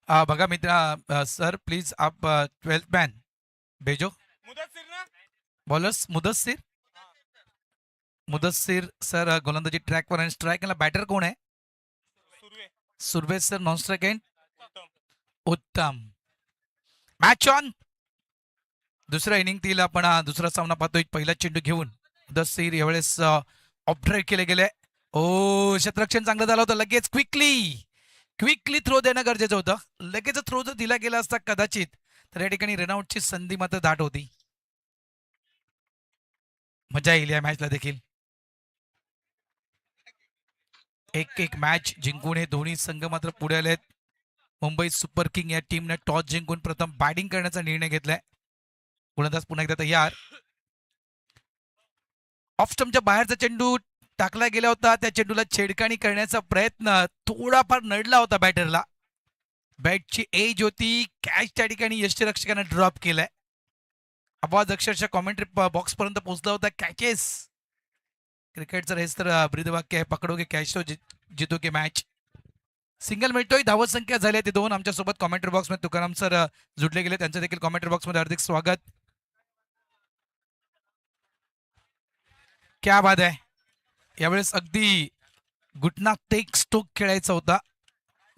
बघा मित्र, sir please आप 12th मैन भेजो. मुदस्सिर ना बॉलर्स मुदस्सिर. मुदस्सिर सर गोलंदाजी ट्रॅकवर आणि स्ट्राईकला बॅटर कोण आहे? Surve Surve's sir non strike end उत्तम उत्तम. Match on. दुसऱ्या इनिंगतील आपण दुसरा सामना पाहतोय. पहिला चेंडू घेऊन मुदस्सिर यावेळेस ऑफ ड्राईव्ह केले गेले. ओ क्षेत्ररक्षण चांगलं झालं होतं. लगेच क्विकली थ्रो देणं गरजेचं होतं. लगेच थ्रो जर दिला गेला असता कदाचित तर या ठिकाणी रनआउटची संधी मात्र दाट होती. मजा येईल या मॅचला देखील. एक एक मॅच जिंकून हे दोन्ही संघ मात्र पुढे आलेत. मुंबई सुपर किंग या टीमने टॉस जिंकून प्रथम बॅटिंग करण्याचा निर्णय घेतलाय. गोलंदाज पुन्हा एकदा तयार. ऑफ स्टंपच्या बाहेरचा चेंडू टाकला गेला होता. त्या चेंडूला छेडखानी करण्याचा प्रयत्न थोडाफार नडला होता बॅटरला. बॅटची एज होती. कॅच त्या ठिकाणी यष्टीरक्षकाने ड्रॉप केलाय. आवाज अक्षरशः कॉमेंट्री बॉक्स पर्यंत पोहोचला होता. कॅचेस क्रिकेटचं हेच तर ब्रीदवाक्य आहे. पकडोगे कॅच तो जितोगे मॅच. सिंगल मिळतोय. धावत संख्या झाली ते 2. आमच्यासोबत कॉमेंट्री बॉक्समध्ये तुकाराम सर जुडले गेले. त्यांचं देखील कॉमेंट्री बॉक्समध्ये हार्दिक स्वागत. क्या बात आहे. यावेळेस अगदी घुटना टेक स्ट्रोक खेळायचा होता.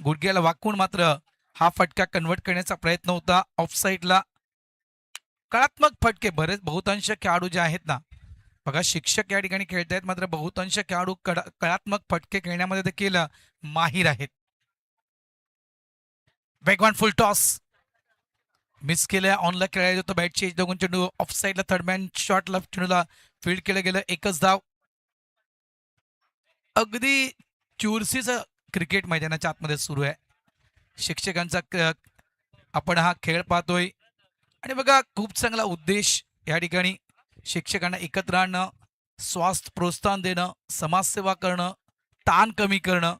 गुडघ्याला वाकून मात्र हा फटका कन्वर्ट करण्याचा प्रयत्न होता ऑफ साईडला. कलात्मक फटके बरेच बहुतांश खेळाडू जे आहेत ना, बघा शिक्षक या ठिकाणी खेळत आहेत मात्र बहुतांश खेळाडू कलात्मक फटके खेळण्यामध्ये देखील माहीर आहेत. वेगवान फुल टॉस मिस केल्या. ऑनला खेळायचं होतं. बॅटची एज बघून चेंडू ऑफ साईडला थर्ड मॅन शॉट लेफ्ट चेंडूला फील्ड केलं गेलं. एकच धाव. अगदी चुरशीचं क्रिकेट मैदानाच्या आतमध्ये सुरू आहे. शिक्षकांचा आपण हा खेळ पाहतोय आणि बघा खूप चांगला उद्देश या ठिकाणी शिक्षकांना एकत्र आणणं, स्वास्थ्य प्रोत्साहन देणं, समाजसेवा करणं, ताण कमी करणं,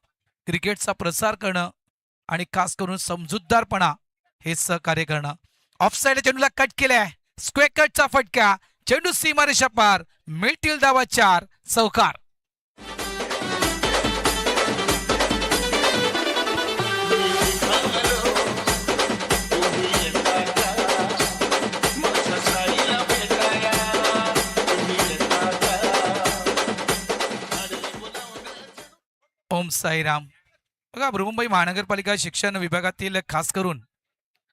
क्रिकेटचा प्रसार करणं आणि खास करून समजूतदारपणा हे सहकार्य करणं. ऑफ साईड चेंडूला कट केलाय. स्क्वेअर कटचा फटका. चेंडू सीमारेषा पार. मिळतील धावा 4. चौकार. ओम साईराम. बघा बृहन्मुंबई महानगरपालिका शिक्षण विभागातील खास करून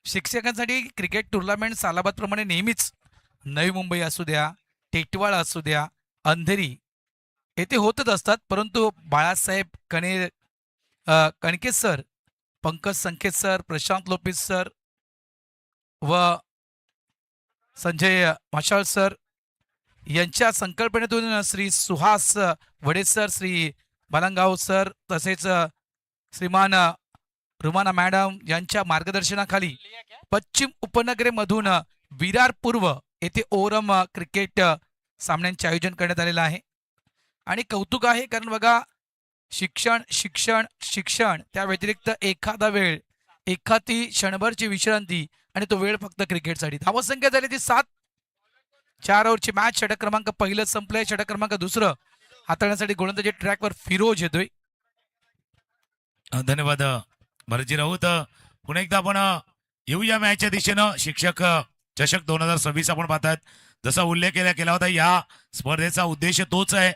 शिक्षकांसाठी क्रिकेट टुर्नामेंट सालाबादप्रमाणे नेहमीच नवी मुंबई असू द्या, टेटवाळा असू द्या, अंधेरी येथे होतच असतात. परंतु बाळासाहेब कणके सर, पंकज संकेत सर, प्रशांत लोपिस सर व संजय मशाळ सर यांच्या संकल्पनेतून श्री सुहास वडे सर, श्री बालंगाव सर तसेच श्रीमान रुमाना मॅडम यांच्या मार्गदर्शनाखाली पश्चिम उपनगरेमधून विरार पूर्व येथे ओरम क्रिकेट सामन्यांचे आयोजन करण्यात आलेलं आहे. आणि कौतुक आहे कारण बघा शिक्षण शिक्षण शिक्षण त्या व्यतिरिक्त एखादा वेळ, एखादी क्षणभरची विश्रांती आणि तो वेळ फक्त क्रिकेटसाठी. धावसंख्या झाली ती 7. 4 ओव्हरची मॅच. षटक क्रमांक पहिलं संपलंय. षटक क्रमांक दुसरं हाताळण्यासाठी गोलंदाजी ट्रॅकवर फिरोज येतोय. धन्यवाद भरतजी राऊत. पुन्हा एकदा आपण येऊया मॅचच्या दिशेनं. शिक्षक चषक 2026 आपण पाहतात. जसा उल्लेख केला होता या स्पर्धेचा उद्देश तोच आहे.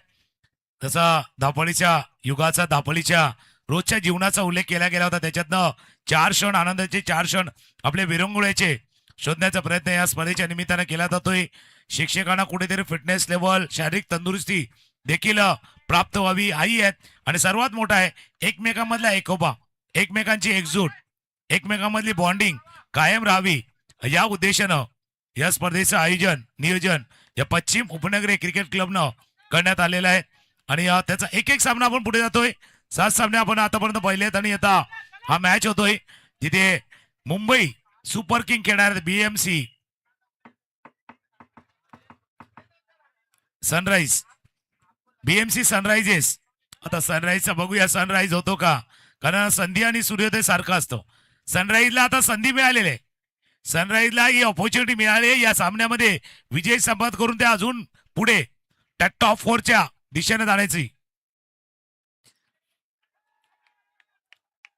जसा धापळीच्या युगाचा, धापळीच्या रोजच्या जीवनाचा उल्लेख केला गेला होता. त्याच्यातनं 4 क्षण आनंदाचे, 4 क्षण आपले विरंगुळ्याचे शोधण्याचा प्रयत्न या स्पर्धेच्या निमित्तानं केला जातोय. शिक्षकांना कुठेतरी फिटनेस लेवल, शारीरिक तंदुरुस्ती देखील प्राप्त व्हावी हाही आहेत. आणि सर्वात मोठा आहे एकमेकांमधला एकोपा, एकमेकांची एकजूट, एकमेकांमधली बॉन्डिंग कायम राहावी या उद्देशानं या स्पर्धेचं आयोजन, नियोजन या पश्चिम उपनगरी क्रिकेट क्लबनं करण्यात आलेलं आहे. आणि त्याचा एक सामना आपण पुढे जातोय. 7 सामने आपण आतापर्यंत पाहिले आहेत. आणि आता हा मॅच होतोय तिथे मुंबई सुपर किंग खेळणार BMC सनराइज, BMC सनरायझेस. आता सनराइजचा बघूया सनराइज होतो का, कारण संधी आणि सूर्योदय सारखा असतो. सनराइजला आता संधी मिळालेली आहे. सनराइजला ही ऑपॉर्च्युनिटी मिळाली या सामन्यामध्ये विजय संपादन करून त्या अजून पुढे त्या टॉप 4च्या दिशेने जाण्याची.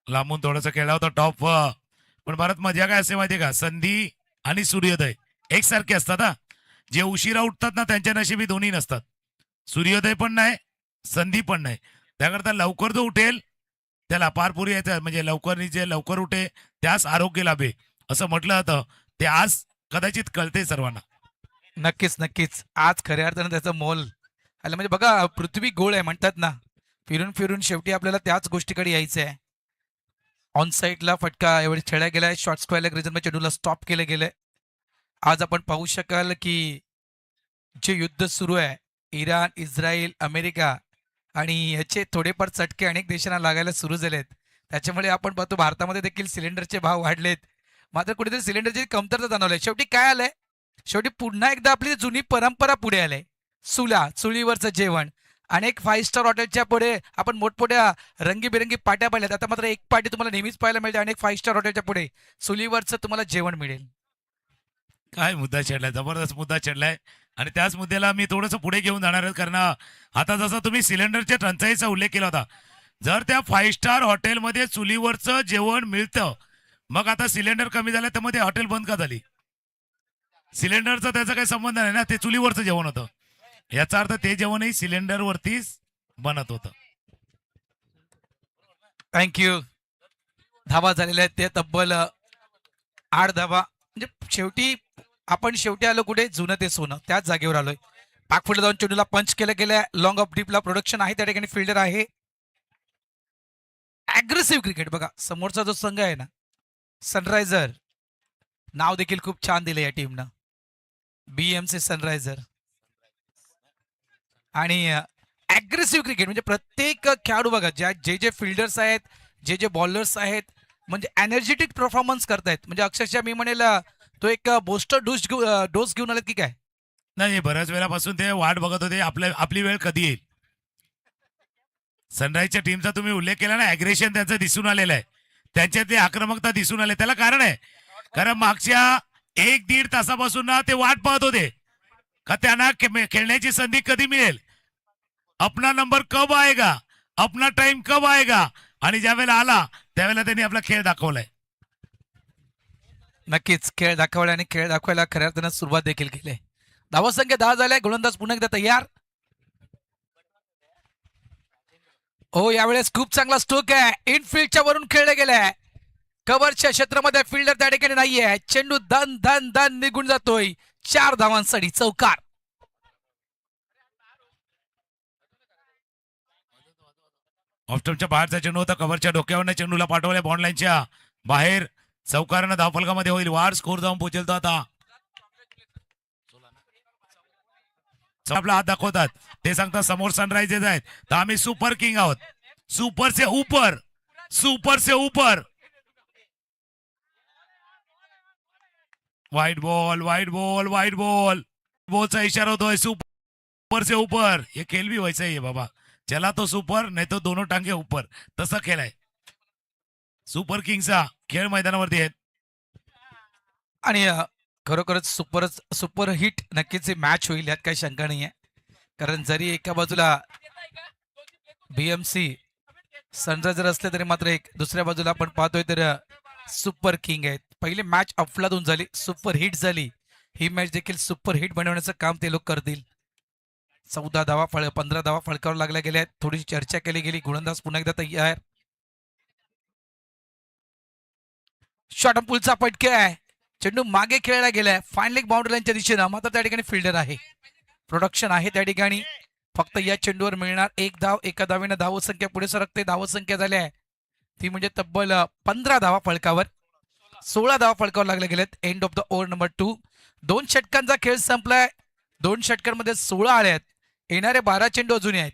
लांबून थोडासा खेळला होता टॉप पण भारत मजा काय असते माहितीये का, संधी आणि सूर्योदय एकसारखे असतात हा. जे उशिरा उठतात ना त्यांच्या नशिबी दोन्ही नसतात. सूर्योदय पण नाही, संधी पण नाही. त्याकरता लवकर जो उठेल त्याला पार पुरी येतं, म्हणजे जे लवकर उठे त्यास आरोग्य लाभे असं म्हटलं जातं. ते आज कदाचित कळते सर्वांना. नक्कीच नक्कीच आज खऱ्या अर्थानं त्याचं मोल आलं. म्हणजे बघा पृथ्वी गोल आहे म्हणतात ना, फिरून फिरून शेवटी आपल्याला त्याच गोष्टीकडे यायचं आहे. ऑन साईडला फटका एवढे खेळला गेलाय, शॉर्ट स्क्वेअर रिझन चेंडूला स्टॉप केलं गेलंय. आज आपण पाहू शकाल की जे युद्ध सुरू आहे इराण, इस्रायल, अमेरिका आणि ह्याचे थोडेफार चटके अनेक देशांना लागायला सुरू झालेत. त्याच्यामुळे आपण पाहतो भारतामध्ये देखील सिलेंडरचे भाव वाढलेत. मात्र कुठेतरी सिलेंडरची कमतरता जाणवली. शेवटी काय आलंय, शेवटी पुन्हा एकदा आपली जुनी परंपरा पुढे आले. चुलीवरचं जेवण. अनेक 5 स्टार हॉटेलच्या पुढे आपण मोठमोठ्या रंगीबेरंगी पाट्या पाहिल्यात. आता मात्र एक पाटी तुम्हाला नेहमीच पाहायला मिळते. अनेक 5 स्टार हॉटेलच्या पुढे चुलीवरचं तुम्हाला जेवण मिळेल. काय मुद्दा चढलाय, जबरदस्त मुद्दा चढलाय. आणि त्याच मुद्द्याला मी थोडंसं पुढे घेऊन जाणार आहे. कारण आता जसा तुम्ही सिलेंडरच्या टंचाईचा उल्लेख केला होता, जर त्या 5 स्टार हॉटेलमध्ये चुलीवरचं जेवण मिळतं, मग आता सिलेंडर कमी झालं त्यामध्ये हॉटेल बंद का झाली? सिलेंडरचा त्याचा काही संबंध नाही ना, ते चुलीवरचं जेवण होतं. याचा अर्थ ते जेवणही सिलेंडरवरतीच बनत होतं. थँक्यू. धावा झालेल्या आहेत ते तब्बल 8 धावा. म्हणजे शेवटी आलो कुठे, जुनं ते सोनं त्याच जागेवर आलोय. पाकफुटला जाऊन चेंडूला पंच केलं गेलं. लॉंग ऑफ डीपला प्रोडक्शन आहे, त्या ठिकाणी फिल्डर आहे. अग्रेसिव्ह क्रिकेट बघा. समोरचा जो संघ आहे ना सनरायझर, नाव देखील खूप छान दिलं या टीमनं, BMC सनरायझर. आणि अग्रेसिव्ह क्रिकेट म्हणजे प्रत्येक खेळाडू बघा, जे फिल्डर्स आहेत, जे बॉलर्स आहेत, म्हणजे एनर्जेटिक परफॉर्मन्स करतायत. म्हणजे अक्षरशः मी म्हणेल तो एक बोस्टर डोस घेऊन आलेत की काय. नाही, बऱ्याच वेळापासून ते वाट बघत होते आपली वेळ कधी येईल. सनराईजच्या टीमचा तुम्ही उल्लेख केला ना, अग्रेशन त्यांचं दिसून आलेलं आहे, त्यांच्यातली आक्रमकता दिसून आले. त्याला कारण आहे, कारण मागच्या 1-1.5 तासापासून ना ते वाट पाहत होते का त्यांना खेळण्याची संधी कधी मिळेल, अपना नंबर कब आएगा, अपना टाइम कब आएगा. आणि ज्यावेळेला आला त्यावेळेला त्यांनी आपला खेळ दाखवलाय. नक्कीच खेळ दाखवला आणि खेळ दाखवायला खऱ्या अर्थानं सुरुवात देखील केली. धावसंख्या 10 झालाय. गोलंदाज पुन्हा एकदा तयार. हो, यावेळेस खूप चांगला स्ट्रोक आहे. इनफिल्डच्या वरून खेळले गेलाय. कव्हरच्या क्षेत्रामध्ये फिल्डर त्या ठिकाणी नाहीये. चेंडू धन धन धन निघून जातोय. 4 धावांसाठी चौकार. ऑफस्टंपच्या बाहेरचा चेंडू होता, कव्हरच्या डोक्यावरनं चेंडूला पाठवल्या बॉन्ड लाईनच्या बाहेर. चौकारानं धावफलकामध्ये होईल. वार स्कोर जाऊन पोहोचेल तो आता. आपला हात दाखवतात, ते सांगतात समोर सनरायझर्स आहेत, तर आम्ही सुपर किंग आहोत. सुपर से ऊपर, सुपर से ऊपर. White ball, white ball, white ball. बॉलचा इशारा होतोय सुपर से ऊपर. ये खेल भी वैसा ही है बाबा, चला तो सुपर नाही तो दोनों टांगे ऊपर, तसा खेळ आहे. सुपर किंगचा खेळ मैदानावरती आहेत. आणि खरोखरच सुपर हिट नक्कीच मॅच होईल, यात काही शंका नाही आहे. कारण जरी एका बाजूला BMC सनरायझर असले तरी मात्र एक दुसऱ्या बाजूला आपण पाहतोय तर सुपर किंग आहेत. पहिली मॅच अफलातून झाली, सुपर हिट झाली. ही मॅच देखील सुपर हिट बनवण्याचं काम ते लोक करतील. 15 धावा फळकावर लागल्या गेल्या आहेत. थोडीशी चर्चा केली गेली. गोलंदाज पुन्हा एकदा तयार. शॉर्ट पुलचा पटके आहे. चेंडू मागे खेळला गेलाय फाईन लेग बाउंड्री लाईनच्या दिशेनं. मात्र त्या ठिकाणी फिल्डर आहे, प्रोडक्शन आहे त्या ठिकाणी. फक्त या चेंडूवर मिळणार 1 धाव. एका धावेनं धावसंख्या पुढे सरकते. धावसंख्या झाली आहे ती म्हणजे तब्बल 15 धावा फळकावर. 16 धावा फळकावर लागल्या गेल्यात. End of the over number 2. 2 षटकांचा खेळ संपलाय. 2 षटकांमध्ये 16 आले आहेत. येणारे 12 चेंडू अजूनही आहेत.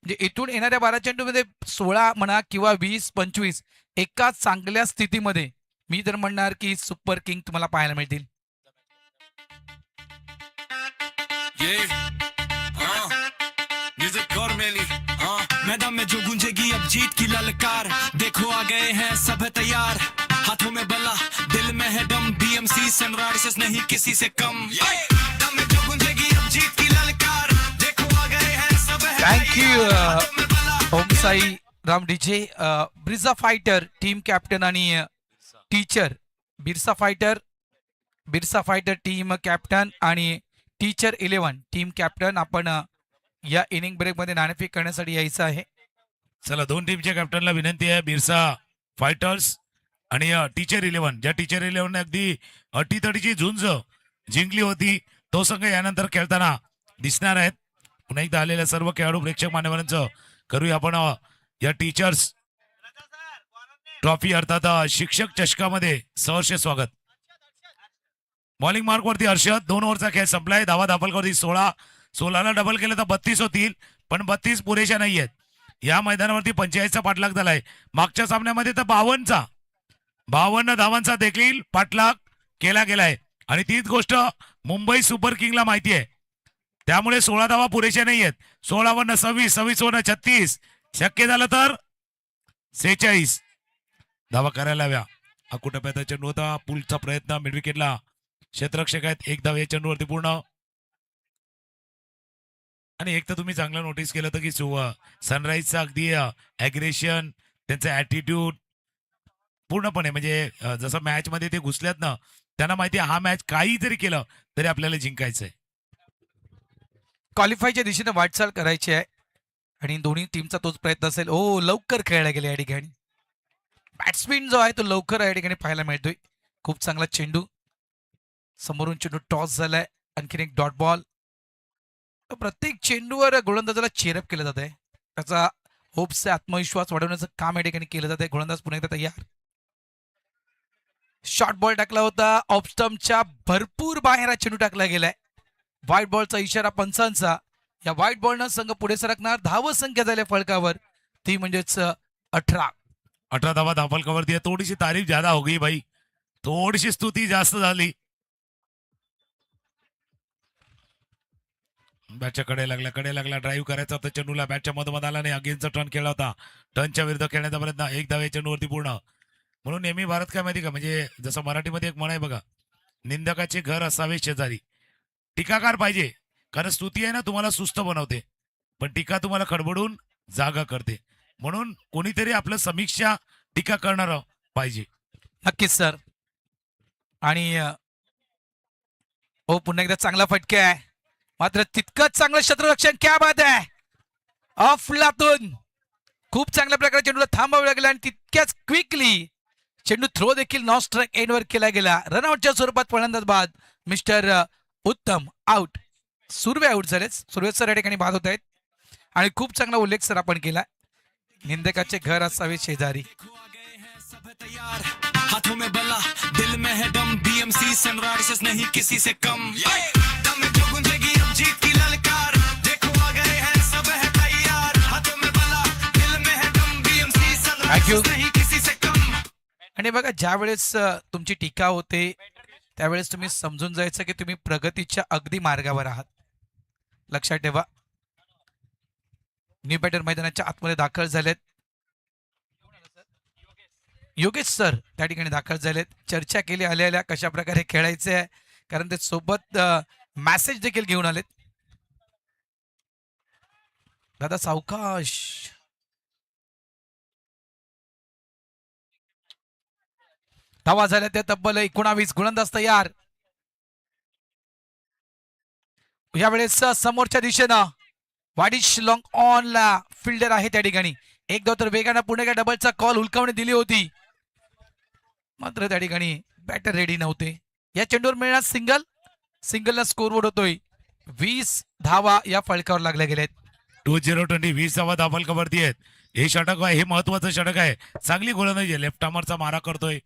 म्हणजे इथून येणाऱ्या 12 चेंडूमध्ये 16 म्हणा किंवा 20-25 एका चांगल्या स्थितीमध्ये मी तर म्हणणार की सुपर किंग तुम्हाला पाहायला मिळतील. मैदान में जो गूंजेगी अब जीत की ललकार. देखो आ गए हैं सब है तैयार. हाथों में बल्ला, दिल में है दम. BMC सनराइजर्स नहीं किसी से कम. मैदान में जो गूंजेगी अब जीत की ललकार. देखो आ गए हैं सब है तैयार. थँक्यू ओम साई राम DJ, ब्रिझा फायटर टीम कॅप्टन आणि teacher Birsa fighter team captain आणि टीचर 11 टीम कॅप्टन आपण या इनिंग ब्रेकमध्ये नाणेफेक करण्यासाठी यायचं आहे. चला दोन टीमच्या कॅप्टनला विनंती आहे, बिरसा फायटर्स आणि टीचर 11. ज्या टीचर 11 अगदी अटीतटीची झुंज जिंकली होती, तो संघ यानंतर खेळताना दिसणार आहेत. पुन्हा एकदा आलेल्या सर्व खेळाडू प्रेक्षक मान्यवरांचं करूया आपण या टीचर्स ट्रॉफी अर्थात शिक्षक चषकामध्ये सहर्ष स्वागत. बॉलिंग मार्क वरती हर्षद, 2 ओव्हरचा खेळ संपलाय. धावा दापलकरवरती 16 डबल केलं तर 32 होतील, पण 32 पुरेशा नाहीयेत. या मैदानावरती 45चा पाठलाग झालाय. मागच्या सामन्यामध्ये तर 52 धावांचा देखील पाठलाग केला गेलाय आणि तीच गोष्ट मुंबई सुपर किंगला माहिती आहे. त्यामुळे 16 धावा पुरेशा नाहीयेत. 16 वरनं 26, 26 वरनं 36, शक्य झालं तर 46 धावा करायला हव्या. हा कुठं चेंडू होता, पुलचा प्रयत्न, मिड विकेटला क्षेत्ररक्षक आहेत. 1 धाव या चेंडूवरती पूर्ण. आणि एक तर तुम्ही चांगलं नोटीस केलं तर की सनराईजचं अगदी ॲग्रेशन, त्यांचं ॲटिट्यूड पूर्णपणे म्हणजे जसं मॅच मध्ये ते घुसल्यात ना, त्यांना माहिती आहे हा मॅच काही जरी केलं तरी आपल्याला जिंकायचंय. क्वालिफायच्या दिशेने वाटचाल करायची आहे आणि दोन्ही टीमचा तोच प्रयत्न असेल. लवकर खेळला गेला या ठिकाणी. बॅट्समॅन जो आहे तो लवकर या ठिकाणी पाहायला मिळतोय. खूप चांगला चेंडू, समोरून चेंडू टॉस झालाय. आणखीन एक डॉट बॉल. प्रत्येक चेंडूवर गोलंदाजाला चेअरअप केलं जात आहे. त्याचा होप्सचा आत्मविश्वास वाढवण्याचं काम या ठिकाणी केलं जात आहे. गोलंदाज पुन्हा एकदा तयार. शॉर्ट बॉल टाकला होता, ऑफ स्टंपच्या भरपूर बाहेर हा चेंडू टाकला गेलाय. व्हाईट बॉलचा इशारा पंचांचा. या व्हाईट बॉलनं संघ पुढे सरकणार. धाव संख्या झाल्या फलकावर ती म्हणजेच 18 धावा धापलकावरती. थोडीशी तारीफ ज्यादा हो गई भाई, थोडीशी स्तुती जास्त झाली. बॅटच्या कडे लागला ड्राईव्ह करायचा होता चेंडूला. बॅटच्या मधोमध आला नाही. अगेनचा टर्न केला होता. टर्नच्या विरुद्ध खेळण्याचा प्रयत्न. 1 धाव या चेंडूवरती पूर्ण. म्हणून नेहमी भारत काय माहिती का, म्हणजे जसं मराठीमध्ये एक म्हण आहे बघा, निंदकाचे घर असावे शेजारी. टीकाकार पाहिजे, कारण स्तुती आहे ना तुम्हाला सुस्त बनवते, पण टीका तुम्हाला खडबडून जागा करते. म्हणून कोणीतरी आपलं समीक्षा टीका करणार पाहिजे. नक्कीच सर. आणि पुन्हा एकदा चांगला फटका आहे, मात्र तितकंच चांगलं क्षेत्ररक्षण. क्या बात आहे. अफलातून खूप चांगल्या प्रकारे चेंडूला थांबवावं लागलं आणि तितक्याच क्विकली चेंडू थ्रो देखील नॉन स्ट्राईक एंडवर केला गेला. रनआउटच्या स्वरूपात फलंदाज बाद. मिस्टर उत्तम आउट. सुर्वे आउट झालेच. सुर्वे सर या ठिकाणी बाद होत आहेत आणि खूप चांगला उल्लेख सर आपण केला. निंदकाचे घर असावे शेजारी. हाथों में बल्ला, दिल में है दम, बीएमसी सनराइजर्स नहीं किसी से कम. दम में जो गूंजेगी अब जीत की ललकार, देखो आ गए हैं सब है तैयार. हाथों में बल्ला, दिल में है दम, बीएमसी सनराइजर्स नहीं किसी से कम. आणि बघा, ज्या वेळेस तुमची टीका होते त्यावेळेस तुम्ही समजून जायचं की तुम्ही प्रगतीच्या अगदी मार्गावर आहात. लक्षात ठेवा. न्यू बॅटर मैदानाच्या आतमध्ये दाखल झालेत. योगेश सर त्या ठिकाणी दाखल झालेत. चर्चा केली आलेल्या कशा प्रकारे खेळायचे आहे, कारण ते सोबत मॅसेज देखील घेऊन आलेत. दादा सावकाश. धावा झाल्या त्या तब्बल 19. गोलंदाज तयार. यावेळेस समोरच्या दिशेनं वाडिश लॉंग ऑन ला फिल्डर आहे त्या ठिकाणी. 1 धाव तर वेगानं पुणे डबलचा कॉल हुलकावणी दिली होती, मात्र त्या ठिकाणी बॅटर रेडी नव्हते. या चेंडूवर मिळणार सिंगलला स्कोरबोर्ड होतोय. 20 धावा या फलकावर लागल्या गेल्यात. 20 20 धावा धापलकावरती आहेत. हे षटक आहे, हे महत्वाचं षटक आहे. चांगली गोलंदाजी. लेफ्ट आर्मरचा मारा करतोय.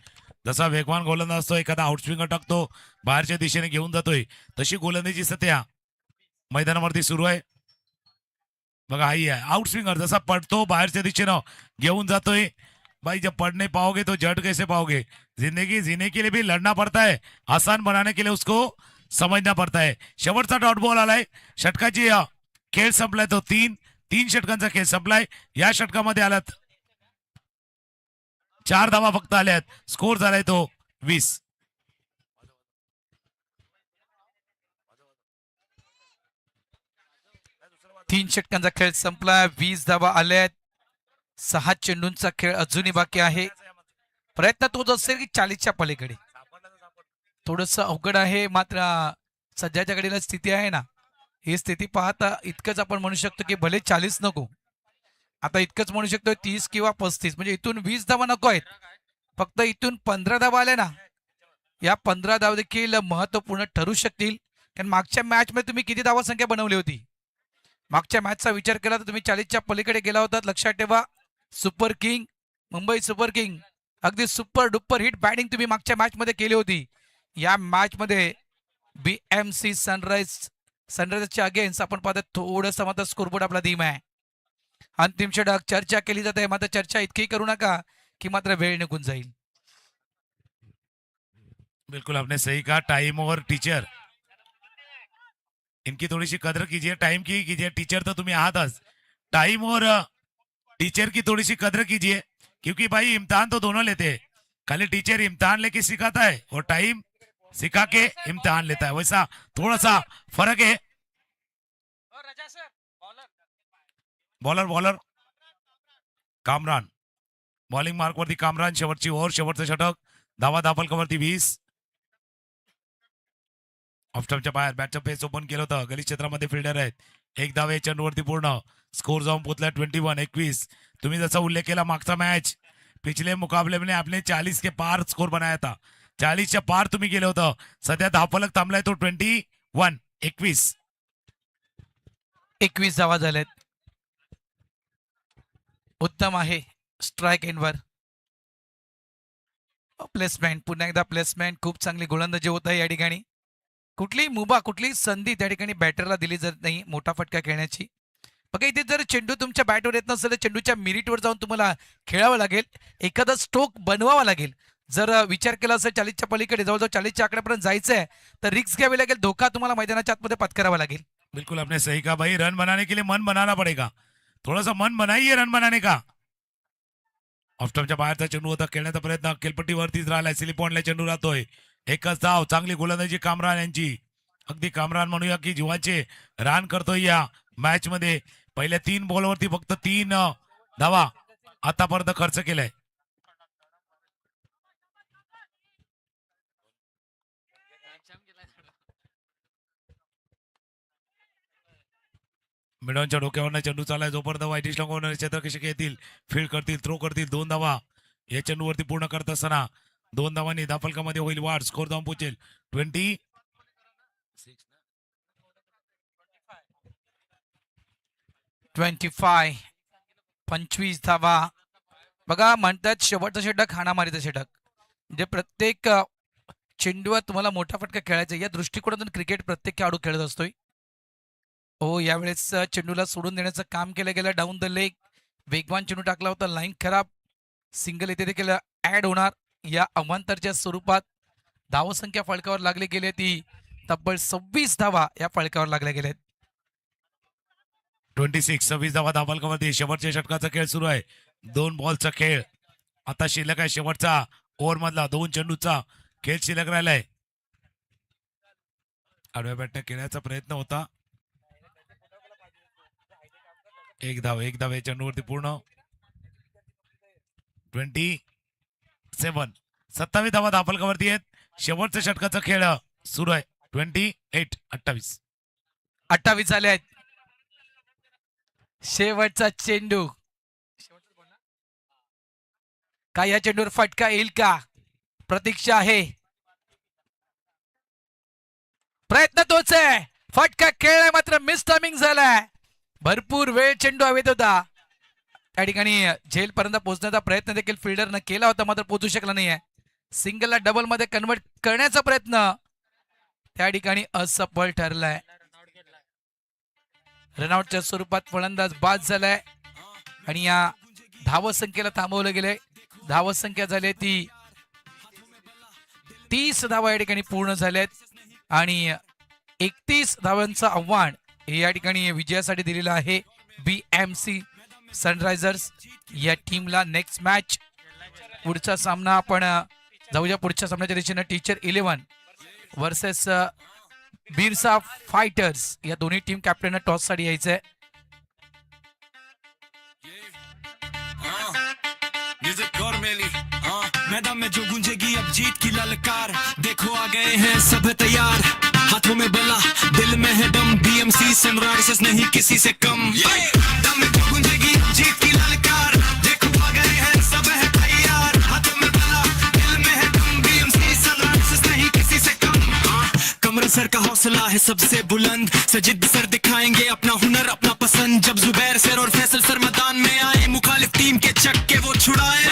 जसा वेगवान गोलंदाज असतो, एखादा आउटस्विंगर टाकतो, बाहेरच्या दिशेने घेऊन जातोय, तशी गोलंदाजी सध्या मैदानावरती सुरू आहे. बघा, हाई आहे आउटस्विंगर. जसा पडतो बाहेरच्या दिशेनं घेऊन जातोय. भाई जब पढ़ नहीं पाओगे तो जट कैसे पाओगे. जिंदगी जीने के लिए भी लड़ना पड़ता है, आसान बनाने के लिए उसको समझना पड़ता है. शेवटचा डॉट बॉल आलाय. षटकाची खेळ संपलाय तो 3 षटकांचा खेळ संपलाय. या षटकामध्ये आलात 4 धावा फक्त आल्यात. स्कोर झालाय तो 20. तीन षटकांचा खेळ संपला. 20 धावा आल्यात. 6 चेंडूंचा खेळ अजूनही बाकी आहे. प्रयत्न तोच असेल की 40च्या पलीकडे. थोडंसं अवघड आहे, मात्र सध्याच्या घडीला स्थिती आहे ना, ही स्थिती पाहता इतकंच आपण म्हणू शकतो की भले 40 नको, आता इतकंच म्हणू शकतो 30 किंवा 35, म्हणजे इथून 20 धावा नको आहेत, फक्त इथून 15 धावा आल्या ना, या 15 धावा देखील महत्वपूर्ण ठरू शकतील. कारण मागच्या मॅच मध्ये तुम्ही किती धावा संख्या बनवली होती? मागच्या मॅचचा विचार केला तर तुम्ही 40च्या पलीकडे गेला होता. लक्षात ठेवा, super king, Mumbai super king, अगदी सुपर डुपर हिट बॅटिंग तुम्ही मागच्या मॅच मध्ये केली होती. या मॅच मध्ये BMC सनरायझर्सच्या अगेन्स्ट आपण पाहतो थोडंसं मात्र स्कोरबोर्ड आपला धीम आहे. अंतिम षटक चर्चा केली जाते, मात्र चर्चा इतकी करू नका की मात्र वेळ निघून जाईल. बिल्कुल आपने सही कहा, टाइम और टीचर इनकी थोड़ी सी कदर कीजिए, टाइम की कीजिए. टीचर तो तुम्हें आहातच, टाइम और टीचर की थोड़ी सी कदर कीजिए, क्योंकि भाई इम्तिहान तो दोनों लेते हैं. खाली टीचर इम्तिहान लेके सिखाता है और टाइम सिखा के इम्तिहान लेता है, वैसा थोड़ा सा फर्क है. और रजा sir bowler bowler bowler Kamran, bowling mark वरती कामरान, शेवटची ओव्हर, शेवटचं षटक, धावा धापलकावरती 20. ऑफस्टॉपच्या बाहेर बॅटचं फेस ओपन केलं होतं, गली क्षेत्रामध्ये फिल्डर आहेत. एक धावे चेंडूवरती पूर्ण, स्कोर जाऊन पोहोचला 21-21. तुम्ही जसा उल्लेख केला मागचा मॅच, पिछले मुकाबले में आपने 40 के पार स्कोर बनाया था, 40च्या पार तुम्ही गेले होतं. सध्या धावफलक थांबलाय तो 21-21. 21 धावा झाल्यात. उत्तम आहे स्ट्राईक एंडवर प्लेसमेंट, पुन्हा एकदा प्लेसमेंट, खूप चांगली गोलंदाजी होत आहे या ठिकाणी. कुठलीही मुभा, कुठलीही संधी त्या ठिकाणी बॅटरला दिली जात नाही मोठा फटका खेळण्याची. बघा इथे जर चेंडू तुमच्या बॅटवर येत नसेल तर चेंडूच्या मिरिटवर जाऊन तुम्हाला खेळावं लागेल, एखादा स्ट्रोक बनवावा लागेल. जर विचार केला असेल 40च्या पलीकडे जवळजवळ 40च्या आकड्यापर्यंत जायचं आहे तर रिस्क घ्यावी लागेल, धोका तुम्हाला मैदानाच्या आतमध्ये पत्करावा लागेल. बिल्कुल आपने सही कहा भाई, रन बनाने के लिए मन बनाना पड़ेगा, थोड़ा सा मन बनाइए रन बनाने का. ऑफस्टॉपच्या बाहेरचा चेंडू होता, खेळण्याचा प्रयत्न खेळपट्टीवरतीच राहिलाय, स्लिप ऑनला चेंडू राहतोय. एकच धाव, चांगली गोलंदाजी कामरान यांची. अगदी कामरान म्हणूया की जीवाचे रान करतोय या मॅच मध्ये. पहिल्या 3 बॉलवरती फक्त 3 धावा आतापर्यंत खर्च केलाय. मिडॉनच्या डोक्यावरनं चेंडू चालाय, जोपर्यंत वाईटिश लंगवणार क्षेत्ररक्षक येतील, फील्ड करतील, थ्रो करतील. 2 धावा या चेंडूवरती पूर्ण करत असताना 2 धावांनी धापलकामध्ये होईल वाढ, स्कोर जाऊन पोहोचेल 25 धावा. बघा म्हणतात शेवटचं षटक हाणामारीचं षटक, म्हणजे प्रत्येक चेंडूवर तुम्हाला मोठा फटका खेळायचा या दृष्टिकोनातून क्रिकेट प्रत्येक खेळाडू खेळत असतोय. हो, यावेळेस चेंडूला सोडून देण्याचं काम केलं गेलं, डाऊन द लेग वेगवान चेंडू टाकला होता, लाईन खराब, सिंगल इथे देखील ऍड होणार. या अवांतरच्या स्वरूपात धावसंख्या फळकावर लागली गेली, ती तब्बल 26 धावा या फळकावर लागल्या गेल्यात. 26 धावा धापलकामध्ये. शेवटच्या षटकाचा खेळ सुरू आहे, 2 बॉलचा खेळ आता शिल्लक आहे. शेवटचा ओव्हर मधला 2 चेंडूचा खेळ शिल्लक राहिलाय. आडव्या बॅटने खेळण्याचा प्रयत्न होता, एक धाव या चेंडूवरती पूर्ण. 27 धावा धापलकावरती आहेत. शेवटच्या षटकाचा खेळ सुरू आहे. 28 झाले आहेत. शेवटचा चेंडू, काय या चेंडूवर फटका येईल का? प्रतीक्षा आहे, प्रयत्न तोच आहे, फटका खेळलाय मात्र मिस टायमिंग झालाय. भरपूर वेळ चेंडू हवेत होता, त्या ठिकाणी झेल पर्यंत पोहोचण्याचा प्रयत्न देखील फिल्डरनं केला होता, मात्र पोहोचू शकला नाहीये. सिंगलला डबल मध्ये कन्वर्ट करण्याचा प्रयत्न त्या ठिकाणी असफल ठरलाय. रनआउटच्या स्वरूपात फलंदाज बाद झालाय आणि या धावसंख्येला थांबवलं गेलंय. धावसंख्या झाली ती 30 धावा या ठिकाणी पूर्ण झाल्यात आणि 31 धावांचं आव्हान हे या ठिकाणी विजयासाठी दिलेलं आहे BMC सनरायझर्स या टीमला. नेक्स्ट मॅच, पुढचा सामना आपण जाऊया पुढच्या सामन्याच्या दिशेनं. टीचर 11 वर्सेस बिरसा फायटर्स, या दोन्ही टीम कॅप्टन टॉस साठी यायचंय. म्यूजिक और मेली मैदान में जो गूंजेगी अब जीत की ललकार देखो आ गए हैं सब है तैयार हाथों में बला दिल में है दम बीएमसी सनराइजर्स नहीं किसी से कम मैदान में जो गूंजेगी अब जीत की ललकार देखो आ गए हैं सब है तैयार हाथों में बला दिल में है दम बीएमसी सनराइजर्स नहीं किसी से कम कमर सर का हौसला है सबसे बुलंद सजिद सर दिखाएंगे अपना हुनर अपना पसंद जब जुबैर सर और फैसल सर मैदान में आए मुखालिफ टीम के चक्के वो छुड़ाए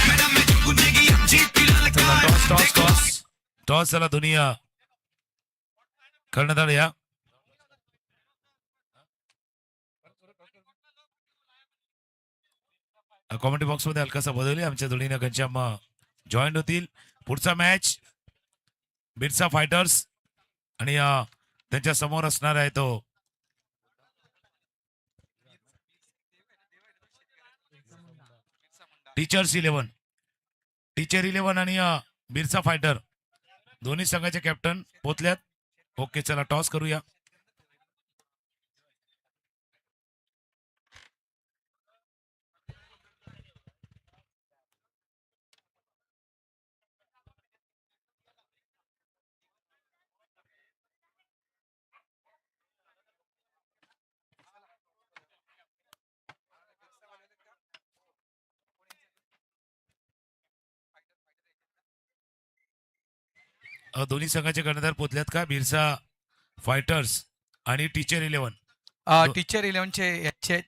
मैदान में जो गूंजेगी अब जीत की ललकार टॉस चला दोन्ही करण्यात आलं या कॉमेंट्री बॉक्स मध्ये हलकासा बदलले आमच्या दोन्ही घनश्याम जॉईन होतील पुढचा मॅच बिरसा फायटर्स आणि त्यांच्या समोर असणार आहे तो टीचर 11 आणि बिरसा फायटर दोन्ही संघाचे कॅप्टन पोचल्यात ओके चला टॉस करूया दोन्ही संघाचे कर्णधार पोचल्यात का बिरसा फायटर्स आणि टीचर 11 टीचर 11चे याचे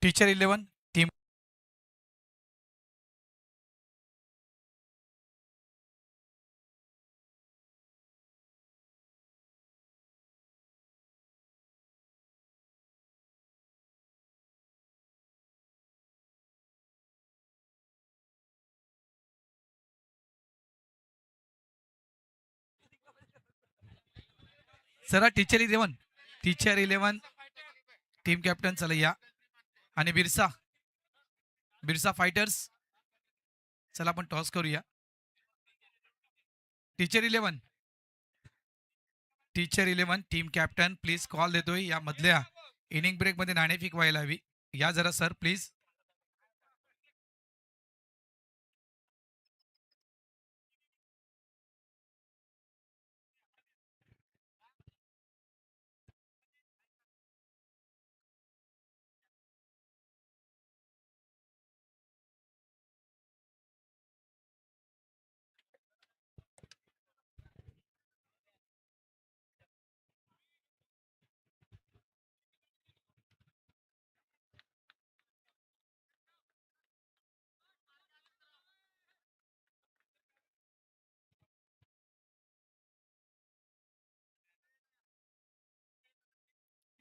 टीचर 11 टीम चला टीचर 11 टीम कॅप्टन चला या आणि बिरसा फायटर्स चला आपण टॉस करूया teacher 11 team captain please call देतोय या मधल्या इनिंग ब्रेक मध्ये नाणेफेक व्हायला हवी या जरा सर प्लीज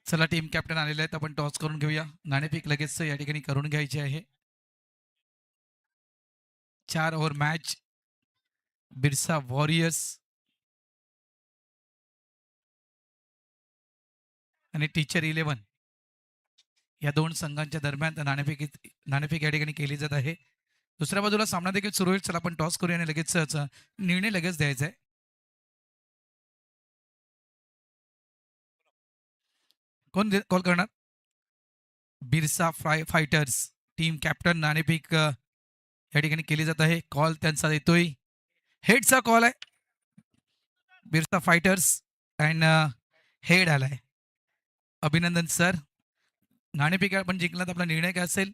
चला टीम कॅप्टन आलेले आहेत आपण टॉस करून घेऊया नाणेफेक लगेच या ठिकाणी करून घ्यायची आहे 4 ओव्हर मॅच बिरसा वॉरियर्स आणि टीचर 11 या दोन संघांच्या दरम्यान नाणेफेक या ठिकाणी केली जात आहे दुसऱ्या बाजूला सामना देखील सुरू होईल चला आपण टॉस करूया आणि लगेच निर्णय लगेच द्यायचा आहे कोण कॉल करणार बिरसा फायटर्स टीम कॅप्टन नाणेफेक या ठिकाणी केली जात आहे कॉल त्यांचा देतोय हेडचा कॉल आहे बिरसा फायटर्स अँड हेड आलाय अभिनंदन सर नाणेफेक आपण जिंकलात आपला निर्णय काय असेल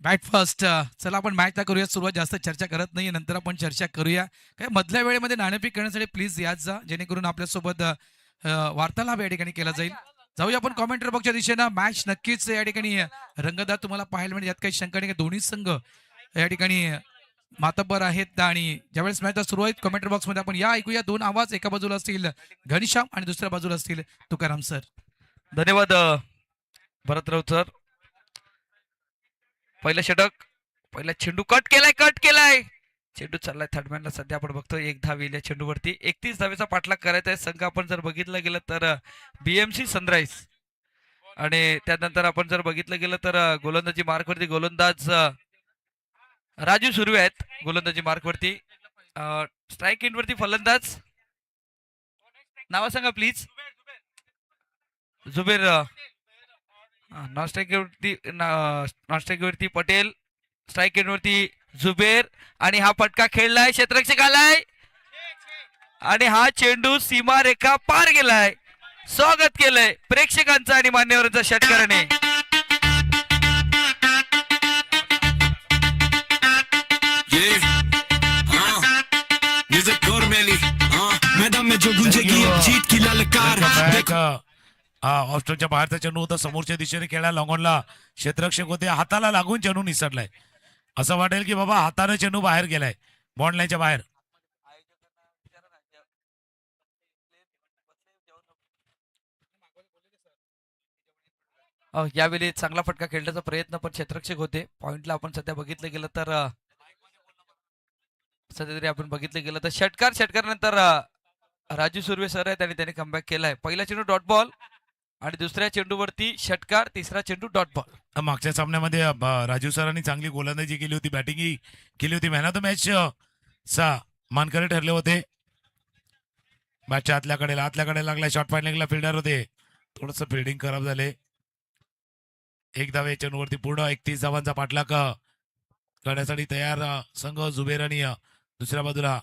बॅट फर्स्ट चला आपण मॅचला करूया सुरुवात जास्त चर्चा करत नाही नंतर आपण चर्चा करूया काय मधल्या वेळेमध्ये नाणेफेक करण्यासाठी प्लीज याच जा जेणेकरून आपल्यासोबत वार्तालाप या ठिकाणी केला जाईल जाऊया आपण कॉमेंट्री बॉक्सच्या दिशेनं मॅच नक्कीच या ठिकाणी रंगतदार तुम्हाला पाहायला म्हणजे यात काही शंका नाही दोन्ही संघ या ठिकाणी मातब्बर आहेत आणि ज्यावेळेस मॅच सुरू आहे कॉमेंट्री बॉक्समध्ये आपण या ऐकूया दोन आवाज एका बाजूला असतील घनश्याम आणि दुसऱ्या बाजूला असतील तुकाराम सर धन्यवाद भरतराव सर पहिलं षटक पहिला चेंडू कट केलाय चेंडू चाललाय थर्डमॅनला सध्या आपण बघतोय 1 धाव येईल चेंडूवरती 31 धावेचा पाठलाग करायचा आहे संघ आपण जर बघितलं गेलं तर बीएमसी सनराइज आणि त्यानंतर आपण जर बघितलं गेलं तर गोलंदाजी मार्कवरती गोलंदाज राजू सुर्वे आहेत गोलंदाजी मार्कवरती. स्ट्राईक एंडवरती फलंदाज नाव सांगा प्लीज. जुबेर. नॉन स्ट्राईक वरती पटेल, स्ट्राईक एंडवरती जुबेर आणि हा फटका खेळलाय, क्षेत्ररक्षक आलाय आणि हा चेंडू सीमारेखा पार गेलाय. स्वागत केलंय प्रेक्षकांचं आणि मान्यवरांचं षटकाराने. ये म्यूजिक गौरमेली मैदान में जो गूंजेगी अब जीत की ललकार. ऑस्ट्रेलियाच्या बाहेरचा चेंडू होता, समोरच्या दिशेने खेळला, लॉंगॉनला क्षेत्ररक्षक होते, हाताला लागून चेंडू निसटलाय. असं वाटेल की बाबा हाताने चेंडू बाहेर गेलाय बॉन्ड लाईनच्या बाहेर. यावेळी चांगला फटका खेळण्याचा प्रयत्न पण क्षेत्ररक्षक होते. पॉइंटला आपण सध्या बघितलं गेलं तर सध्या तरी आपण बघितलं गेलं तर षटकार नंतर राजू सुर्वे सर आहेत आणि त्यांनी कमबॅक केलाय. पहिला चेंडू डॉट बॉल आणि दुसऱ्या चेंडूवरती षटकार, तिसरा चेंडू डॉट बॉल. मागच्या सामन्यामध्ये राजू सरांनी चांगली गोलंदाजी केली होती, बॅटिंगही केली होती, मॅन ऑफ द मॅच चा मानकरी ठरले होते. मॅचच्या आतल्याकडे लागला, शॉर्ट फायनलिंगला फिल्डर होते, थोडस फिल्डिंग खराब झाले. एक धाव या चेंडूवरती पूर्ण 31 धावांचा पाठलाग करण्यासाठी तयार संघ जुबेर आणि दुसऱ्या बाजूला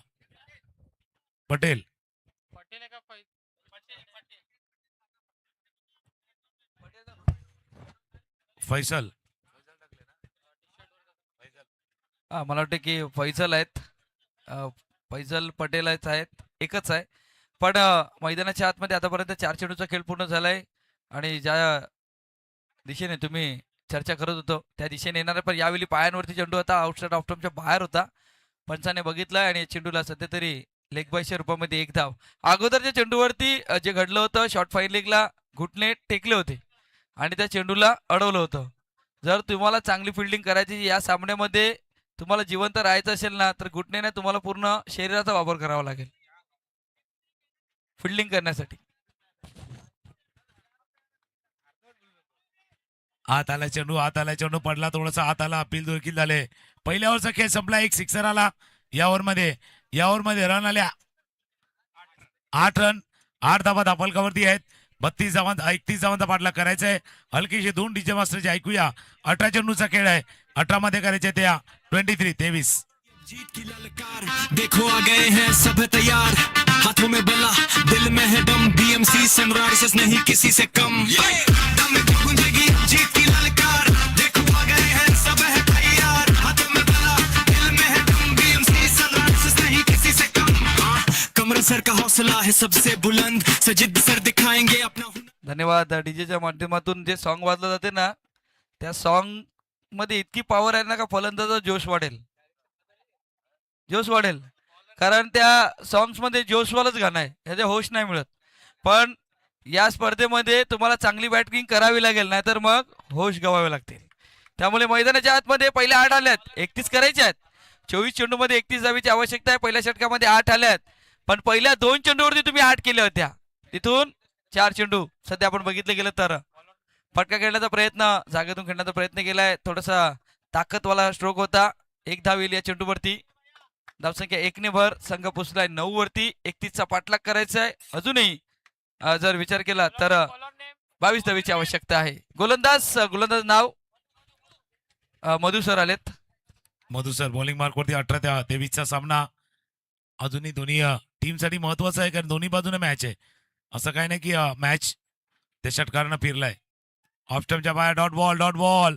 पटेल. फैसल. मला वाटतं की फैजल आहेत, फैजल पटेल आहेत, एकच आहे. पण मैदानाच्या आतमध्ये आतापर्यंत 4 चेंडूचा खेळ पूर्ण झालाय आणि ज्या दिशेने तुम्ही चर्चा करत होतो त्या दिशेने येणार आहे. पण यावेळी पायांवरती चेंडू होता, आउटसाइड ऑफ स्टंपच्या बाहेर होता, पंचाने बघितलाय आणि चेंडूला सध्या तरी लेग बायच्या रूपामध्ये एक धाव. अगोदरच्या चेंडूवरती जे घडलं होतं, शॉर्ट फायनलिंगला घुटणे टेकले होते आणि त्या चेंडूला अडवलं होतं. जर तुम्हाला चांगली फिल्डिंग करायची या सामन्यामध्ये, तुम्हाला जिवंत राहायचं असेल ना, तर घुटण्याने तुम्हाला पूर्ण शरीराचा वापर करावा लागेल फिल्डिंग करण्यासाठी. आत आला चेंडू पडला, थोडासा आत आला, अपील देखील झाले. पहिल्या ओव्हरचा खेळ संपला, एक सिक्सर आला या ओव्हरमध्ये रन आल्या 8 रन, 8 धावा धापलकावरती आहेत. 31 धावांचा पाठलाग करायचा आहे. हलकीशी 2 डीजे मास्टरचे ऐकूया. 18 चेंडूचा खेळ आहे, 18 मध्ये करायचे त्या 23. जीत की ललकार देखो आ गए हैं सब तैयार. हाथों में बल्ला दिल में है दम. बीएमसी सनराइजर्स नहीं किसी से कम. दम में गूंजेगी जीत की ललकार. देखो आ गए हैं सब है तैयार. हाथों में बल्ला दिल में है दम. बीएमसी सनराइजर्स नहीं किसी से कम. कमर सर का हौसला है सबसे बुलंद. सजिद सर दिखाएंगे अपना हुनर. धन्यवाद. डीजेच्या माध्यमातून जे सॉन्ग वाजलं जाते ना, त्या सॉन्ग मध्ये इतकी पॉवर आहे ना का फलंदाजा जोश वाढेल. कारण त्या सॉंग्स मध्ये जोशवालच गाणं आहे, ह्याचे होश नाही मिळत. पण या स्पर्धेमध्ये तुम्हाला चांगली बॅटिंग करावी लागेल, नाहीतर मग होश गवावे लागतील. त्यामुळे मैदानाच्या आतमध्ये पहिल्या 8 आल्यात, 31 करायचे आहेत. 24 चेंडूमध्ये 31 धावेची आवश्यकता आहे. पहिल्या षटकामध्ये 8 आल्यात, पण पहिल्या 2 चेंडूवरती तुम्ही 8 केल्या होत्या, तिथून 4 चेंडू. सध्या आपण बघितलं गेलं तर फटका खेळण्याचा प्रयत्न, जागेतून खेळण्याचा प्रयत्न केलाय, थोडासा ताकदवाला स्ट्रोक होता. 1 धाव येईल या चेंडूवरती. धावसंख्या 1 ने भर, संघ पोचलाय 9 वरती. 31चा पाठलाग करायचा आहे. अजूनही जर विचार केला तर 22 धावेची आवश्यकता आहे. गोलंदाज नाव मधु सर आलेत. मधु सर बॉलिंग मार्कवरती 18 ते 23चा सामना अजूनही दोन्ही टीमसाठी महत्वाचा आहे, कारण दोन्ही बाजूने मॅच आहे. असं काही नाही की मॅच त्या षटकारानं फिरलाय. ऑफ स्टंपच्या बाहेर डॉट बॉल.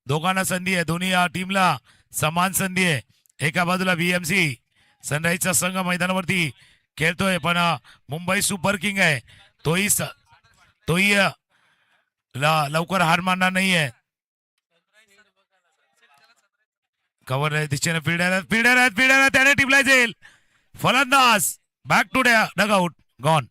दोघांना संधी आहे, दोन्ही टीमला समान संधी आहे. एका बाजूला बीएमसी सनराईजचा संघ मैदानावरती खेळतोय, पण मुंबई सुपर किंग आहे, तोही लवकर हार मानणार नाहीये. कव्हर दिशेने फिल्डर आहेत, त्याने टिपला जाईल. फलंदाज बॅक टू डगआउट गॉन.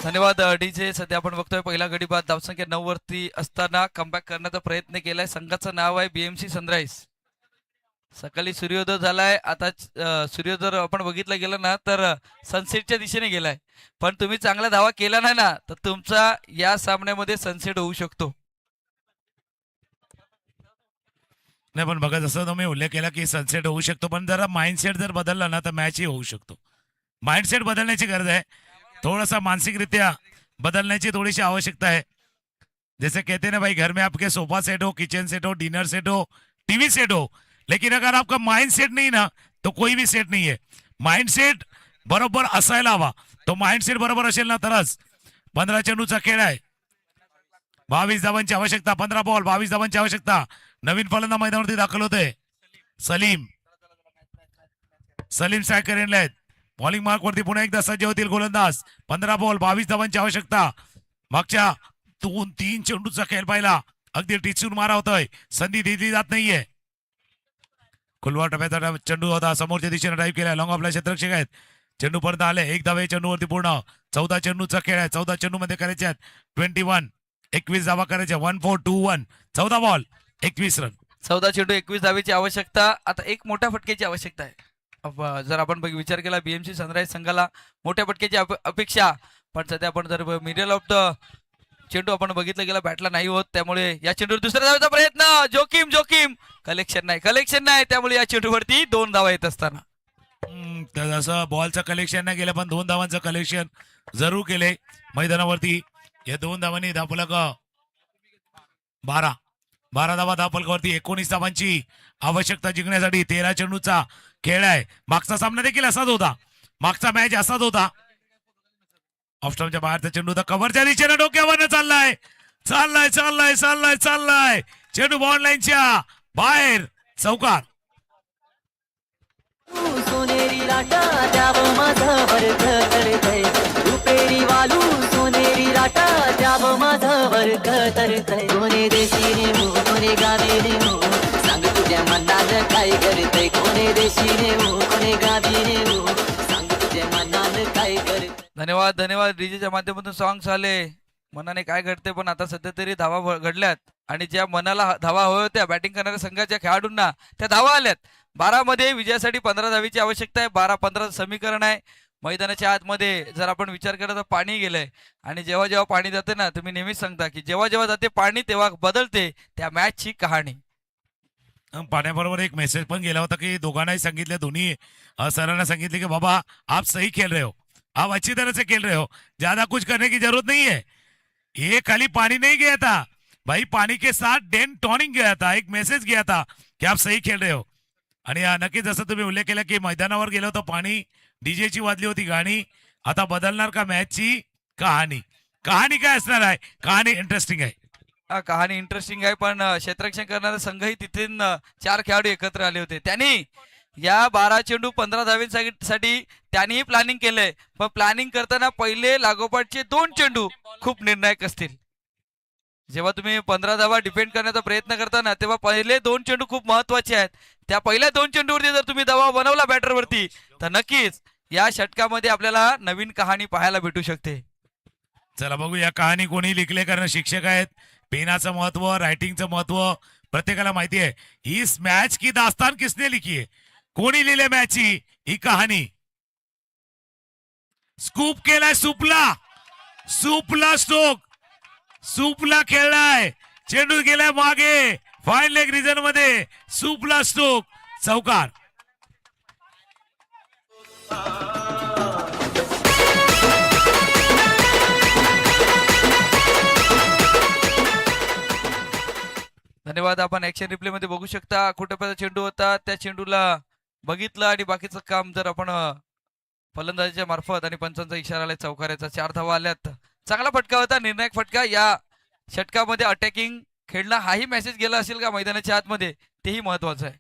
धन्यवाद डीजे. सध्या आपण बघतोय पहिला गडी बाद धावसंख्या 9 वरती असताना कमबॅक करण्याचा प्रयत्न केलाय. संघाचं नाव आहे बीएमसी सनराइज. सकाळी सूर्योदय झालाय. आता सूर्योदय आपण बघितलं गेलं ना तर सनसेटच्या दिशेने गेलाय. पण तुम्ही चांगला धावा केला नाही ना तर तुमचा या सामन्यामध्ये सनसेट होऊ शकतो. नाही पण बघा जसं तुम्ही उल्लेख केला की सनसेट होऊ शकतो, पण जरा माइंडसेट जर बदलला ना तर मॅचही होऊ शकतो. माइंडसेट बदलण्याची गरज आहे, थोडासा मानसिकरित्या बदलण्याची थोडीशी आवश्यकता है. जैसे कहते ना भाई, घर में आपके सोफा सेट हो, किचन सेट हो, डिनर सेट हो, टीवी सेट हो, लेकिन अगर आपका माइंड सेट नहीं ना तो कोई भी सेट नहीं है. माइंड सेट बरोबर असायला हवा. तो माइंड सेट बरोबर असेल ना तरच. 15 चेंडूचा खेळ आहे, 22 धावांची आवश्यकता, 15 बॉल 22 धावांची आवश्यकता. नवीन फलंदाज मैदानावरती दाखल होते सलीम. सलीम स्ट्राईक करेल आहेत. बॉलिंग मार्क वरती पुन्हा एकदा सज्ज होतील गोलंदाज. 15 बॉल 22 धावांची आवश्यकता. मागच्या 2-3 चेंडूचा खेळ पाहिला, अगदी टिचून मारा होतोय, संधी दिली जात नाहीये. खुलवा टप्प्याचा चेंडू होता, समोरच्या दिशेने ड्राईव्ह केलाय, लॉंग ऑफला क्षेत्ररक्षक आहेत. चेंडू पर्यंत आले, एक धावे चेंडूवरती पूर्ण. 14 चेंडूचा खेळ आहे, 14 चेंडू मध्ये करायचे आहेत 21 धावा करायच्या. 1-4-2-1, 14 बॉल 21 रन. 14 चेंडू 21 धावेची आवश्यकता. आता एक मोठ्या फटक्याची आवश्यकता आहे. जर आपण विचार केला बीएमसी सनराइज संघाला मोठ्या फटक्याची अपेक्षा, पण सध्या आपण जर मिडल ऑफ द चेंडू आपण बघितलं गेला बॅटला नाही होत, त्यामुळे या चेंडूवर दुसऱ्या धावेचा प्रयत्न. जोखीम कलेक्शन नाही, त्यामुळे या चेंडूवरती 2 धावा येत असताना तर जसं बॉलचं कलेक्शन नाही केलं, पण 2 धावांचं कलेक्शन जरूर केले मैदानावरती. या 2 धावांनी धापलक 12 धावा धापलकावरती. 19 धावांची आवश्यकता जिंकण्यासाठी. 13 चेंडूचा खेळ आहे. मागचा सामना देखील असाच होता, मागचा मॅच असाच होता. ऑफस्टॉपच्या बाहेरचा चेंडू तर कव्हरच्या दिशेने डोक्यावर चाललाय. चेंडू बॉल लाईनच्या बाहेर, चौकार. सोनेरी लाटा द्यावं माझं वर्ग करतय, रुपेरी वालू सोनेरी लाटा द्यावं माझं वर्ग करतय. कोणे देशी नेऊ कोणे गावी नेऊ, सांग तुझ्या मनानं काय करतय. कोणे देशी नेऊ कोणे गावी नेऊ, सांग तुझ्या मनानं काय करतय. धन्यवाद. डीजेच्या माध्यमातून सॉंग्स आले. मनाने काय घडते, पण आता सध्या तरी धावा घडल्यात आणि ज्या मनाला धावा हव्या होत्या बॅटिंग करणाऱ्या संघाच्या खेळाडूंना त्या धावा आल्यात. 12 मध्ये विजयासाठी 15 धावेची आवश्यकता आहे. 12-15 समीकरण आहे. मैदानाच्या आतमध्ये जर आपण विचार केला तर पाणी गेलंय, आणि जेव्हा जेव्हा पाणी जाते ना, तुम्ही नेहमीच सांगता की जेव्हा जेव्हा जाते पाणी तेव्हा बदलते त्या मॅचची कहाणी. पाण्याबरोबर एक मेसेज पण गेला होता की दोघांनाही सांगितले, दोन्ही सरांना सांगितले की बाबा आप सही खेल रहे हो, आप अच्छी तरह से खेल रहे हो, ज्यादा कुछ करने की जरूरत नहीं है. ये खाली पानी नहीं गया था भाई, पानी के साथ डेन टॉनिंग गया था, एक मेसेज गया था की आप सही खेल रहे हो. आणि नक्कीच जसं तुम्ही उल्लेख केला की मैदानावर गेलो होतं पाणी, डीजेची वाजली होती गाणी. आता बदलणार का मॅचची कहाणी काय असणार आहे? कहाणी इंटरेस्टिंग आहे. कहाणी इंटरेस्टिंग आहे, पण क्षेत्ररक्षण करणारा संघही तिथून 4 खेळाडू एकत्र आले होते. त्यांनी या 12 चेंडू 15 धावेसाठी त्यांनीही प्लॅनिंग केलंय, पण प्लॅनिंग करताना पहिले लागोपाठचे 2 चेंडू खूप निर्णायक असतील. जेव्हा तुम्ही 15 धावा डिफेंड करण्याचा प्रयत्न करताना तेव्हा पहिले 2 चेंडू खूप महत्वाचे आहेत. त्या पहिल्या 2 चेंडूवरती जर तुम्ही धावा बनवला बॅटरवरती तर नक्कीच या षटकामध्ये आपल्याला नवीन कहाणी पाहायला भेटू शकते. चला बघू या कहाणी कोणी लिखले, कारण शिक्षक आहेत. पेनाचं महत्व, रायटिंगचं महत्व प्रत्येकाला माहिती आहे. इस मैच की दास्तान किसने लिखी है? कोणी लिहिले मॅचची ही कहाणी? स्कूप केलाय सुपला स्ट्रोक, सुपला खेळलाय, चेंडू गेलाय मागे, फाईन लेग रिजन मध्ये, सुपला स्ट्रोक, चौकार. धन्यवाद. आपण ऍक्शन रिप्ले मध्ये बघू शकता कुठेपर्यंत चेंडू होता, त्या चेंडूला बघितलं आणि बाकीचं काम जर आपण फलंदाजीच्या मार्फत आणि पंचांचा इशारा आला चौकाराचा. 4 धावा आल्यात. चांगला फटका होता, निर्णायक फटका. या षटकामध्ये अटॅकिंग खेळणं हाही मेसेज गेला असेल का मैदानाच्या आतमध्ये, तेही महत्वाचं आहे.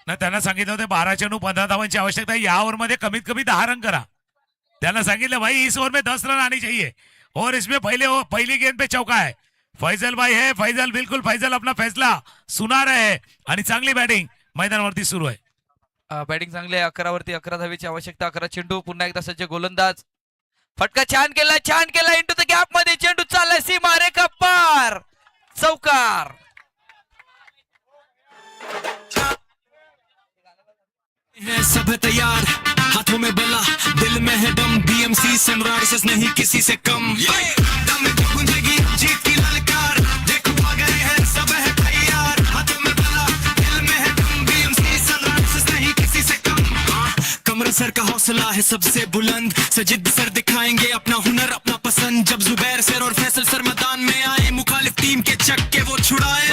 ना त्यांना सांगितलं होतं 12 चेंडू 15 धावांची आवश्यकता है, या ओव्हर मध्ये कमीत कमी 10 रन करा. त्यांना सांगितलं भाई इस ओवर में 10 रन आनी चाहिए और इसमें पहली गेंद पे चौका है. फैजल भाई है, फैजल बिल्कुल फैजल अपना फैसला सुना रहे हैं आणि चांगली बॅटिंग मैदानावरती सुरू आहे. बॅटिंग चांगली आहे. 11 वरती 11 धावेची आवश्यकता. 11 चेंडू. पुन्हा एकदा सज्ज गोलंदाज. फटका छान केला इंटू द गॅप मध्ये. चेंडू चाललाय सीमा रेखा पार, चौकार. है सब है तैयार, हाथों में बला, दिल में है दम, बीएमसी सनराइजर्स नहीं किसी से कम। दम में गूंजेगी जीत की ललकार, देखो आ गए हैं सब है तैयार, हाथों में बला, दिल में है दम, बीएमसी सनराइजर्स नहीं किसी से कम। कमर सर का हौसला है सबसे बुलंद, सजिद सर दिखाएंगे अपना हुनर अपना पसंद। जब जुबैर सर और फैसल सर मैदान में आए, मुखालिफ टीम के चक्के वो छुड़ाए।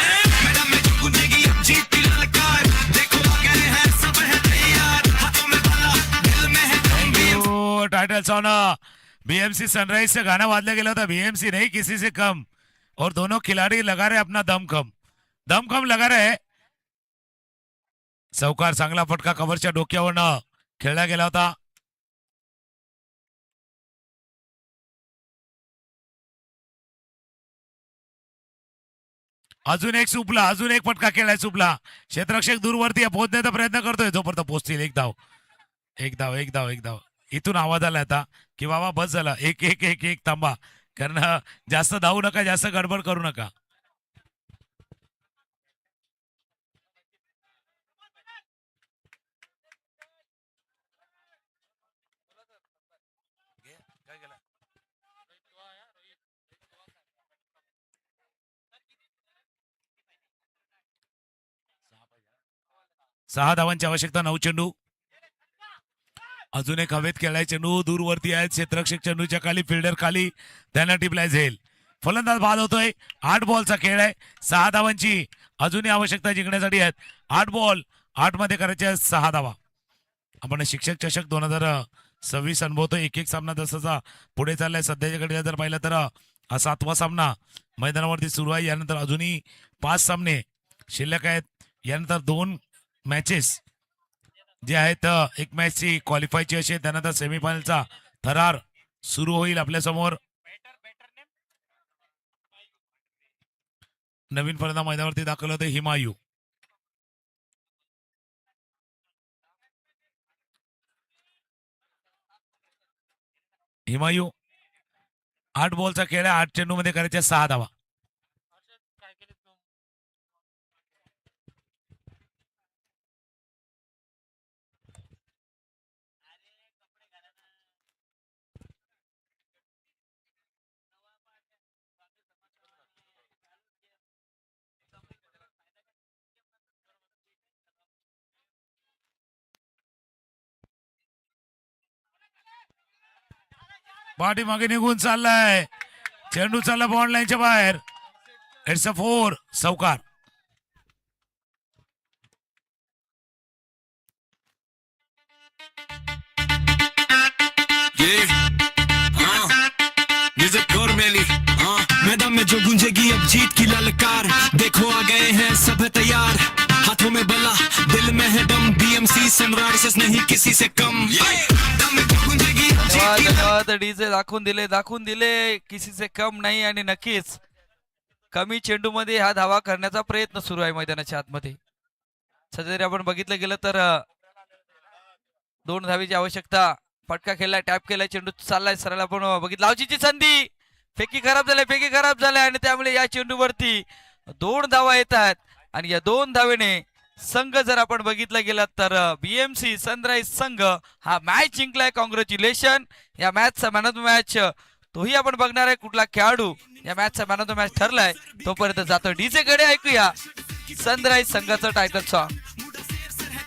मैदान में गूंजेगी जीत की ललकार, देखो आ गए हैं सब है तैयार, हाथों में बला, दिल में है दम। टाइटल सॉन्ग बीएमसी सनराइज से गाना वादला गेला होता, बीएमसी नहीं किसी से कम, और दोनों खिलाड़ी लगा रहे अपना दम कम लगा रहे। सावकार चांगला फटका कव्हरच्या डोक्यावरनं खेळला गेला होता. अजून एक सुपला, अजून एक फटका खेळलाय सुपला. क्षेत्ररक्षक दूरवरती पोहोचण्याचा प्रयत्न करतोय, जोपर्यंत पोहोचतील. एक धाव. इथून आवाज आला आता की बाबा बस झाला, एक थांबा, कारण जास्त धावू नका, जास्त गडबड करू नका. सहा धावांची आवश्यकता, 9 चेंडू. अजून एक हवेत खेळाय चेंडू, दूरवरती आहे, क्षेत्ररक्षक चेंडूच्या खाली, फिल्डर खाली, त्यांना टिपलाय झेल. फलंदाज बाद होतोय. 8 बॉलचा खेळ आहे, 6 धावांची अजूनही आवश्यकता जिंकण्यासाठी आहेत. 8 बॉल, 8 मध्ये करायचे 6 धावा. आपण शिक्षक चषक 2026 अनुभवतोय. एक सामना जसा पुढे चाललाय सध्याच्या घडीला जर पाहिलं तर हा 7वा सामना मैदानावरती सुरू आहे. यानंतर अजूनही 5 सामने शिल्लक आहेत. यानंतर 2 मॅचेस जे आहेत, एक मॅचची क्वालिफायची अशी, त्यानंतर सेमीफायनलचा थरार सुरू होईल आपल्या समोर. नवीन फलंदाज मैदानावरती दाखल होते हिमायू. हिमायू 8 बॉलचा खेळ आहे, 8 चेंडू मध्ये करायच्या 6 धावा. पाठीमागे निघून चाललाय चेंडू, चालला बॉन्ड लाईनच्या बाहेर. It's a 4. सावकार म्यूजिक और मेली, मैदान में जो गूंजेगी अब जीत की ललकार, देखो आ गए हैं सब है तैयार, हाथों में बला, दिल में है दम, बीएमसी सनराइजर्स नहीं किसी से कम। दम में जो गूंजेगी अब जीत की धन्यवाद. डीजे दाखवून दिले किसी से कम नाही. आणि नक्कीच कमी चेंडू मध्ये हा धावा करण्याचा प्रयत्न सुरू आहे मैदानाच्या आतमध्ये. सध्या जरी आपण बघितलं गेलं तर 2 धावीची आवश्यकता. फटका खेळलाय, टॅप केलाय, चेंडू चाललाय सरळ. आपण बघितलं लावचीची संधी, फेकी खराब झाल्या आणि त्यामुळे या चेंडूवरती 2 धावा येतात. आणि या 2 धावेने संघ जर आपण बघितला गेला तर बीएमसी सनराइज संघ हा मॅच जिंकलाय. कॉंग्रॅच्युलेशन. या मॅचचा मॅन ऑफ द मॅच तोही आपण बघणार आहे, कुठला खेळाडू या मॅचचा मॅन ऑफ द मॅच ठरलाय. तोपर्यंत जातो डीजे कडे, ऐकूया सनराइज संघाचं टायटल सॉन्ग.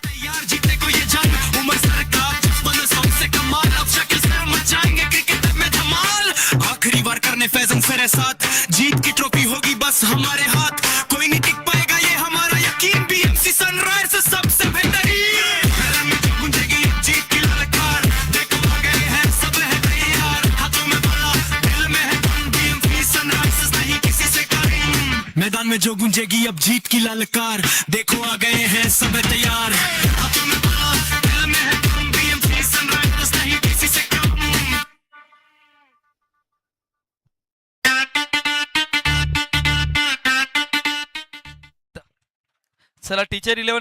तैयार जीतने को ये जंग, उमर सरकार 55 से कमाल, अब शक्ल सर मचाएंगे क्रिकेट में धमाल। आखिरी बार करने फैजन सर साथ, जीत की ट्रॉफी होगी बस हमारे हाथ, कोई नहीं टिक पाएगा ये हमारा यकीन, बीएमसी सनराइजर्स सबसे बेहतरीन। मैदान में जो गूंजेगी जीत की ललकार, देखो आ गए हैं सब है तैयार, हाथों में बला, दिल में है दम, बीएमसी सनराइजर्स नहीं किसी से कम। मैदान में जो गूंजेगी अब जीत की ललकार, देखो आ गए हैं सब है तैयार, हाथों में बला, दिल में है दम, बीएमसी सनराइजर्स नहीं किसी से कम। चला टीचर 11